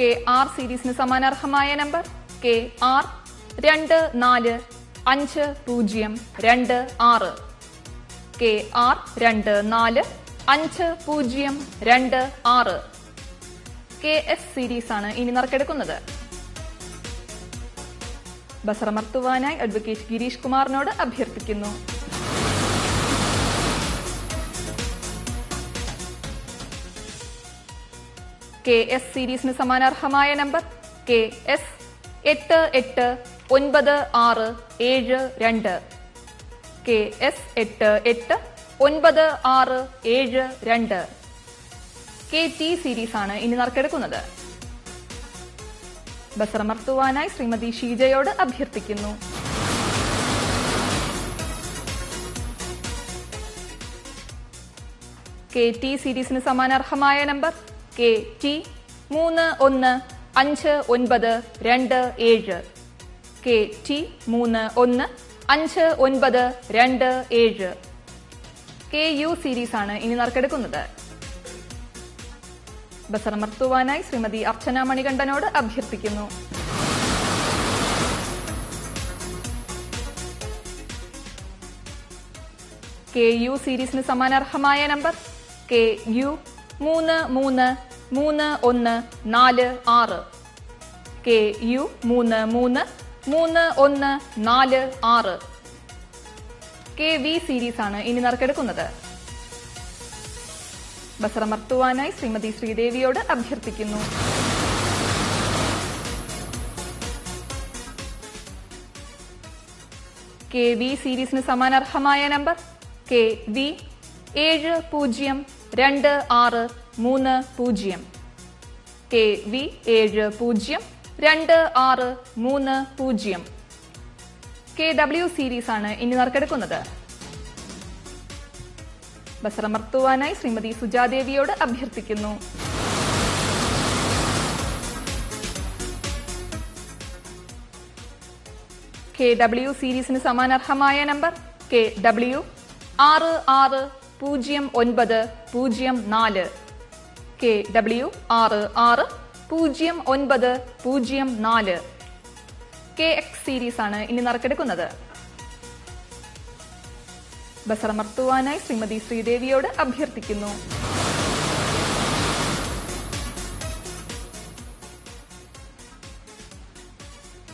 K R സീരീസിന് സമാനാർഹമായ number K R 245026 K R 245026 K S series ആണ് ഇനി നറുക്കെടുക്കുന്നത്. ബസറമർത്തുവാനായി അഡ്വക്കേറ്റ് ഗിരീഷ് കുമാറിനോട് അഭ്യർത്ഥിക്കുന്നു. കെ എസ് സീരീസിന് സമാനാർഹമായ number K S 889672 K S 889672 K T series ആണ് ഇനി നറുക്കെടുക്കുന്നത്. ബസറമർത്തുവാനായി ശ്രീമതി ഷീജയോട് അഭ്യർത്ഥിക്കുന്നു. കെ ടി സീരീസിന് സമാനാർഹമായ number K T 315927 K T 315927 K U series ആണ് ഇനി നറുക്കെടുക്കുന്നത്. ബസറമർത്തുവാനായി ശ്രീമതി അർച്ചന മണികണ്ഠനോട് അഭ്യർത്ഥിക്കുന്നു. കെ യു സീരീസിന് സമാനാർഹമായ number K U 333146 K U 333146 K V series ആണ് ഇനി നറുക്കെടുക്കുന്നത്. ബസറമർത്തുവാനായി ശ്രീമതി ശ്രീദേവിയോട് അഭ്യർത്ഥിക്കുന്നു. കെ വി സീരീസിന് സമാനാർഹമായ number K V 702630 K V 702630 K W series ആണ് ഇനി നറുക്കെടുക്കുന്നത്. ബസറമർത്തുവാനായി ശ്രീമതി സുജാദേവിയോട് അഭ്യർത്ഥിക്കുന്നു. കെ ഡബ്ല്യു സീരീസിന് സമാനാർഹമായ number K W 660904 K W 660904 K X series ആണ് ഇനി നറുക്കെടുക്കുന്നത്. ബസറമർത്തുവാനായി ശ്രീമതി ശ്രീദേവിയോട് അഭ്യർത്ഥിക്കുന്നു.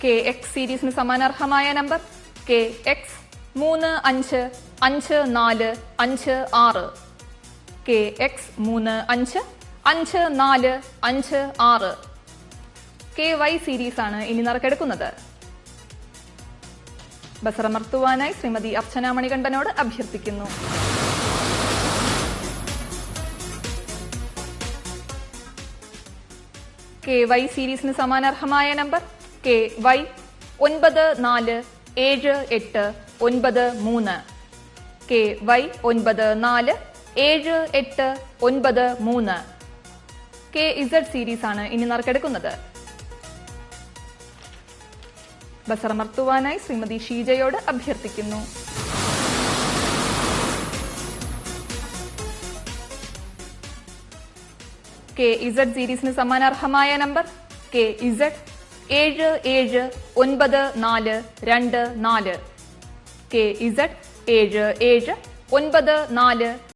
കെ എക്സ് സീരീസിന് സമാനാർഹമായ number K X 355456 K X 355456 K Y series ആണ് ഇനി നറുക്കെടുക്കുന്നത്. ബസറമർത്തുവാനായി ശ്രീമതി അർച്ചന മണികണ്ഠനോട് അഭ്യർത്ഥിക്കുന്നു. കെ വൈ സീരീസിന് സമാനാർഹമായ number K Y 947893 K Y 947893 K Z series ആണ് ഇനി നറുക്കെടുക്കുന്നത്. ബസറമർത്തുവാനായി ശ്രീമതി ഷീജയോട് അഭ്യർത്ഥിക്കുന്നു. കെ ഇസഡ് സീരീസിന് സമാനാർഹമായ number K Z 779424 K Z 779424